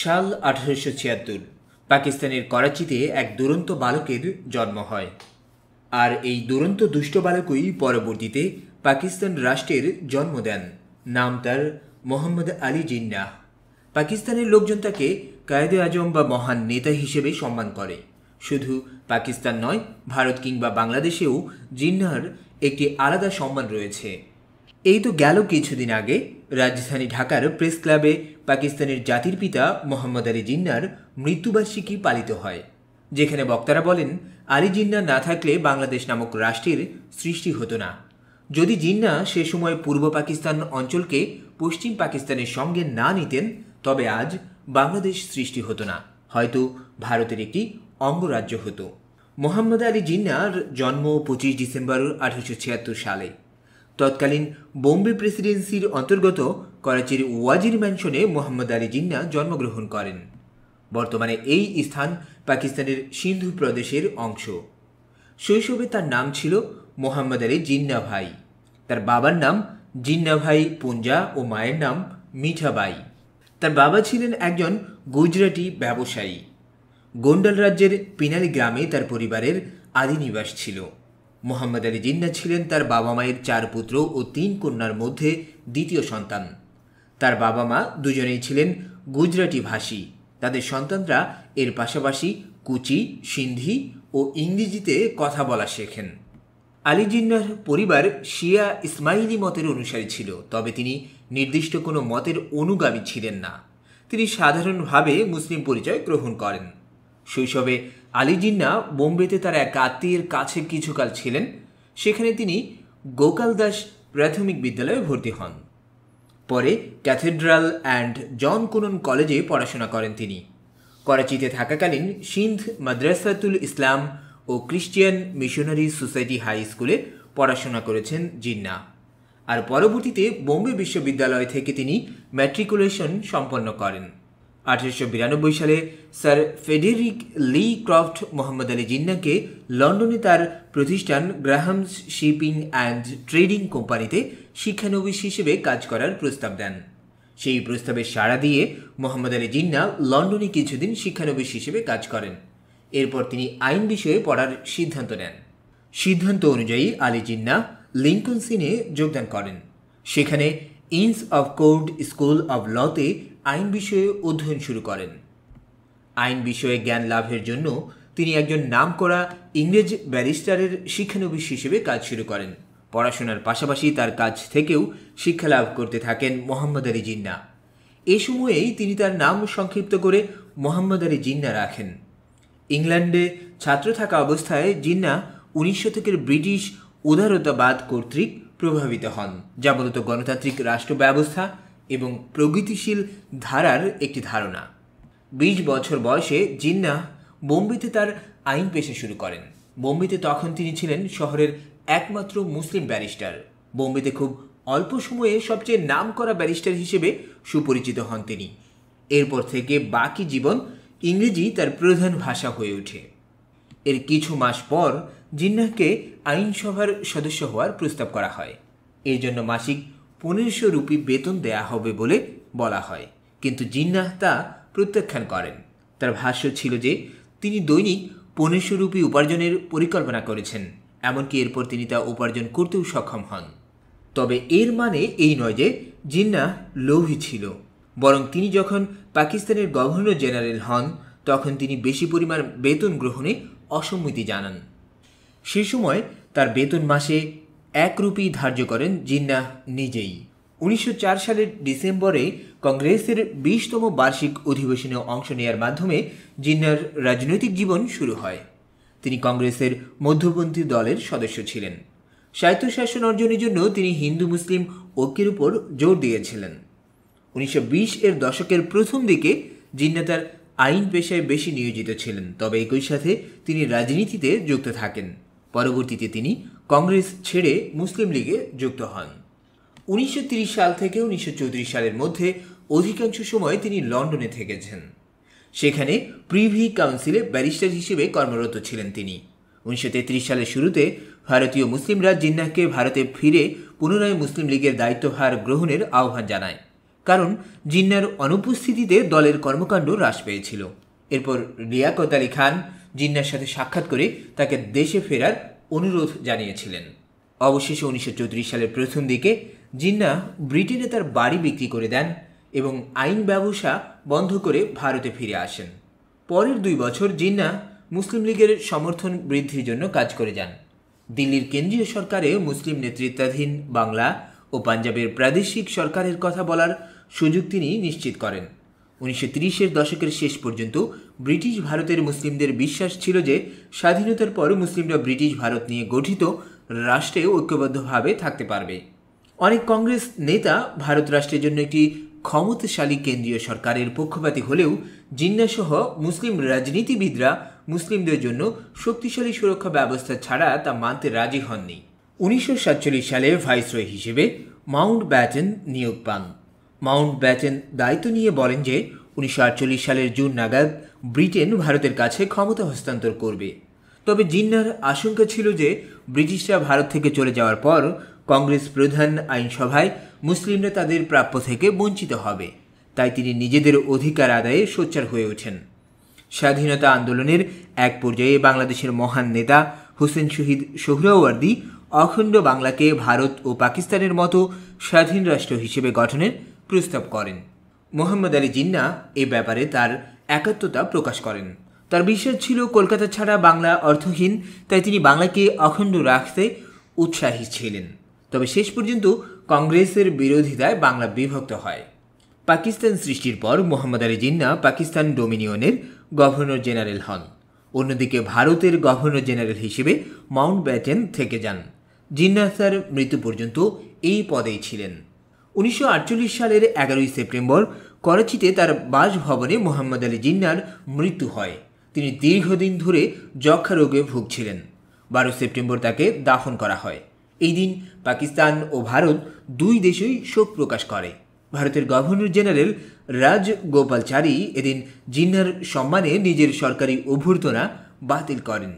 সাল 1876 পাকিস্তানের করাচিতে এক দুরন্ত বালকের জন্ম হয়। আর এই দুরন্ত দুষ্ট বালকই পরবর্তীতে পাকিস্তান রাষ্ট্রের জন্ম দেন। নাম তার মোহাম্মদ আলী জিন্নাহ। পাকিস্তানের লোকজন তাকে কায়েদে আজম বা মহান নেতা হিসেবে সম্মান করে। শুধু পাকিস্তান নয়, ভারত কিংবা বাংলাদেশেও জিন্নাহর একটি আলাদা সম্মান রয়েছে। এই তো গেল কিছুদিন আগে রাজধানী ঢাকার প্রেস ক্লাবে পাকিস্তানের জাতির পিতা মোহাম্মদ আলী জিন্নাহর মৃত্যুবার্ষিকী পালিত হয়, যেখানে বক্তারা বলেন আলী জিন্নাহ না থাকলে বাংলাদেশ নামক রাষ্ট্রের সৃষ্টি হতো না। যদি জিন্নাহ সে সময় পূর্ব পাকিস্তান অঞ্চলকে পশ্চিম পাকিস্তানের সঙ্গে না নিতেন, তবে আজ বাংলাদেশ সৃষ্টি হতো না, হয়তো ভারতের একটি অঙ্গরাজ্য হতো। মোহাম্মদ আলী জিন্নাহর জন্ম 25 ডিসেম্বর 1876 সালে। তৎকালীন বোম্বে প্রেসিডেন্সির অন্তর্গত করাচির ওয়াজির ম্যানশনে মোহাম্মদ আলী জিন্নাহ জন্মগ্রহণ করেন। বর্তমানে এই স্থান পাকিস্তানের সিন্ধু প্রদেশের অংশ। শৈশবে তার নাম ছিল মোহাম্মদ আলী জিন্নাহ ভাই। তার বাবার নাম জিন্নাহ ভাই পুঞ্জা ও মায়ের নাম মিঠাবাই। তার বাবা ছিলেন একজন গুজরাটি ব্যবসায়ী। গোন্ডাল রাজ্যের পিনালি গ্রামে তার পরিবারের আদি নিবাস ছিল। মোহাম্মদ আলী জিন্নাহ ছিলেন তার বাবা মায়ের 4 পুত্র ও 3 কন্যার মধ্যে দ্বিতীয় সন্তান। তার বাবা মা দুজনেই ছিলেন গুজরাটি ভাষী। তাদের সন্তানরা এর পাশাপাশি কুচি, সিন্ধি ও ইংরেজিতে কথা বলা শেখেন। আলী জিন্নাহর পরিবার শিয়া ইসমাইলি মতের অনুসারী ছিল, তবে তিনি নির্দিষ্ট কোনো মতের অনুগামী ছিলেন না। তিনি সাধারণভাবে মুসলিম পরিচয় গ্রহণ করেন। শৈশবে আলী জিন্নাহ বোম্বেতে তার এক আত্মীয়ের কাছে কিছুকাল ছিলেন। সেখানে তিনি গোকাল দাস প্রাথমিক বিদ্যালয়ে ভর্তি হন। পরে ক্যাথেড্রাল অ্যান্ড জন কুনন কলেজে পড়াশোনা করেন তিনি। করাচিতে থাকাকালীন সিন্ধ মাদ্রাসাতুল ইসলাম ও ক্রিশ্চিয়ান মিশনারি সোসাইটি হাই স্কুলে পড়াশোনা করেছেন জিন্নাহ। আর পরবর্তীতে বোম্বে বিশ্ববিদ্যালয় থেকে তিনি ম্যাট্রিকুলেশন সম্পন্ন করেন। 1892 সালে স্যার ফেডেরিক লি ক্রফট মোহাম্মদ আলী জিন্নাহকে লন্ডনে তার প্রতিষ্ঠান গ্রাহামস শিপিং অ্যান্ড ট্রেডিং কোম্পানিতে শিক্ষানবিশ হিসেবে কাজ করার প্রস্তাব দেন। সেই প্রস্তাবে সাড়া দিয়ে মোহাম্মদ আলী জিন্নাহ লন্ডনে কিছুদিন শিক্ষানবিশ হিসেবে কাজ করেন। এরপর তিনি আইন বিষয়ে পড়ার সিদ্ধান্ত নেন। সিদ্ধান্ত অনুযায়ী আলী জিন্নাহ লিঙ্কনস ইনে যোগদান করেন। সেখানে ইন্স অফ কোর্ট স্কুল অব লতে আইন বিষয়ে অধ্যয়ন শুরু করেন। আইন বিষয়ে জ্ঞান লাভের জন্য তিনি একজন নামকরা ইংরেজ ব্যারিস্টারের শিক্ষানবিশ হিসেবে কাজ শুরু করেন। পড়াশোনার পাশাপাশি তার কাজ থেকেও শিক্ষা লাভ করতে থাকেন মোহাম্মদ আলী জিন্নাহ। এ সময়েই তিনি তার নাম সংক্ষিপ্ত করে মোহাম্মদ আলী জিন্নাহ রাখেন। ইংল্যান্ডে ছাত্র থাকা অবস্থায় জিন্নাহ 19 শতকের ব্রিটিশ উদারতাবাদ কর্তৃক প্রভাবিত হন, যা মূলত গণতান্ত্রিক রাষ্ট্র ব্যবস্থা এবং প্রগতিশীল ধারার একটি ধারণা। 20 বছর বয়সে জিন্নাহ বোম্বেতে তার আইন পেশা শুরু করেন। বোম্বেতে তখন তিনি ছিলেন শহরের একমাত্র মুসলিম ব্যারিস্টার। বোম্বেতে খুব অল্প সময়ে সবচেয়ে নামকরা ব্যারিস্টার হিসেবে সুপরিচিত হন তিনি। এরপর থেকে বাকি জীবন ইংরেজি তার প্রধান ভাষা হয়ে ওঠে। এর কিছু মাস পর জিন্নাহকে আইনসভার সদস্য হওয়ার প্রস্তাব করা হয়। এর জন্য মাসিক 1500 রুপি বেতন দেয়া হবে বলে বলা হয়, কিন্তু জিন্নাহ তা প্রত্যাখ্যান করেন। তার ভাষ্য ছিল যে তিনি দৈনিক 1500 রুপি উপার্জনের পরিকল্পনা করেছেন, এমনকি এরপর তিনি তা উপার্জন করতেও সক্ষম হন। তবে এর মানে এই নয় যে জিন্নাহ লোভী ছিল, বরং তিনি যখন পাকিস্তানের গভর্নর জেনারেল হন তখন তিনি বেশি পরিমাণ বেতন গ্রহণে অসম্মতি জানান। সে সময় তার বেতন মাসে 1 রুপি ধার্য করেন জিন্নাহ নিজেই। 1904 সালের ডিসেম্বরে কংগ্রেসের 20তম বার্ষিক অধিবেশনে অংশ নেওয়ার মাধ্যমে জিন্নাহর রাজনৈতিক জীবন শুরু হয়। তিনি কংগ্রেসের মধ্যপন্থী দলের সদস্য ছিলেন। স্বায়ত্তশাসন অর্জনের জন্য তিনি হিন্দু মুসলিম ঐক্যের উপর জোর দিয়েছিলেন। 1920 দশকের প্রথম দিকে জিন্নাহ তার আইন পেশায় বেশি নিয়োজিত ছিলেন, তবে একই সাথে তিনি রাজনীতিতে যুক্ত থাকেন। পরবর্তীতে তিনি কংগ্রেস ছেড়ে মুসলিম লীগে যুক্ত হন। 1930 সাল থেকে 1934 সালের মধ্যে অধিকাংশ সময় তিনি লন্ডনে থেকেছেন। সেখানে প্রিভি কাউন্সিলে ব্যারিস্টার হিসেবে কর্মরত ছিলেন তিনি। 1933 সালের শুরুতে ভারতীয় মুসলিমরা জিন্নাহকে ভারতে ফিরে পুনরায় মুসলিম লীগের দায়িত্বভার গ্রহণের আহ্বান জানায়। কারণ জিন্নার অনুপস্থিতিতে দলের কর্মকাণ্ড হ্রাস পেয়েছিল। এরপর লিয়াকত আলী খান জিন্নার সাথে সাক্ষাৎ করে তাকে দেশে ফেরার অনুরোধ জানিয়েছিলেন। অবশেষে 1934 সালের প্রথম দিকে জিন্না ব্রিটেনে তার বাড়ি বিক্রি করে দেন এবং আইন ব্যবসা বন্ধ করে ভারতে ফিরে আসেন। পরের 2 বছর জিন্না মুসলিম লীগের সমর্থন বৃদ্ধির জন্য কাজ করে যান। দিল্লির কেন্দ্রীয় সরকারে মুসলিম নেতৃত্বাধীন বাংলা ও পাঞ্জাবের প্রাদেশিক সরকারের কথা বলার সুযোগ তিনি নিশ্চিত করেন। 1930-এর দশকের শেষ পর্যন্ত ব্রিটিশ ভারতের মুসলিমদের বিশ্বাস ছিল যে স্বাধীনতার পর মুসলিমরা ব্রিটিশ ভারত নিয়ে গঠিত রাষ্ট্রে ঐক্যবদ্ধভাবে থাকতে পারবে। অনেক কংগ্রেস নেতা ভারত রাষ্ট্রের জন্য একটি ক্ষমতাশালী কেন্দ্রীয় সরকারের পক্ষপাতী হলেও জিন্নাসহ মুসলিম রাজনীতিবিদরা মুসলিমদের জন্য শক্তিশালী সুরক্ষা ব্যবস্থা ছাড়া তা মানতে রাজি হননি। 1947 সালে ভাইসরয় হিসেবে মাউন্টব্যাটেন নিয়োগ পান। মাউন্টব্যাটেন দায়িত্ব নিয়ে বলেন যে 1948 সালের জুন নাগাদ ব্রিটেন ভারতের কাছে ক্ষমতা হস্তান্তর করবে। তবে জিন্নার আশঙ্কা ছিল যে ব্রিটিশরা ভারত থেকে চলে যাওয়ার পর কংগ্রেস প্রধান আইনসভায় মুসলিমরা তাদের প্রাপ্য থেকে বঞ্চিত হবে, তাই তিনি নিজেদের অধিকার আদায়ে সোচ্চার হয়ে ওঠেন। স্বাধীনতা আন্দোলনের এক পর্যায়ে বাংলাদেশের মহান নেতা হোসেন শহীদ সোহরাওয়ার্দী অখণ্ড বাংলাকে ভারত ও পাকিস্তানের মতো স্বাধীন রাষ্ট্র হিসেবে গঠনের প্রস্তাব করেন। মোহাম্মদ আলী জিন্নাহ এ ব্যাপারে তার একাত্মতা প্রকাশ করেন। তার বিশ্বাস ছিল কলকাতা ছাড়া বাংলা অর্থহীন, তাই তিনি বাংলাকে অখণ্ড রাখতে উৎসাহী ছিলেন। তবে শেষ পর্যন্ত কংগ্রেসের বিরোধিতায় বাংলা বিভক্ত হয়। পাকিস্তান সৃষ্টির পর মোহাম্মদ আলী জিন্নাহ পাকিস্তান ডোমিনিয়নের গভর্নর জেনারেল হন। অন্যদিকে ভারতের গভর্নর জেনারেল হিসেবে মাউন্টব্যাটেন থেকে যান। জিন্নাহ তার মৃত্যু পর্যন্ত এই পদেই ছিলেন। 1948 সালের 11 সেপ্টেম্বর করাচিতে তার বাসভবনে মোহাম্মদ আলী জিন্নাহর মৃত্যু হয়। তিনি দীর্ঘদিন ধরে যক্ষা রোগে ভুগছিলেন। 12 সেপ্টেম্বর তাকে দাফন করা হয়। এই দিন পাকিস্তান ও ভারত দুই দেশই শোক প্রকাশ করে। ভারতের গভর্নর জেনারেল রাজগোপালচারী এদিন জিন্নাহর সম্মানে নিজের সরকারি অভ্যর্থনা বাতিল করেন।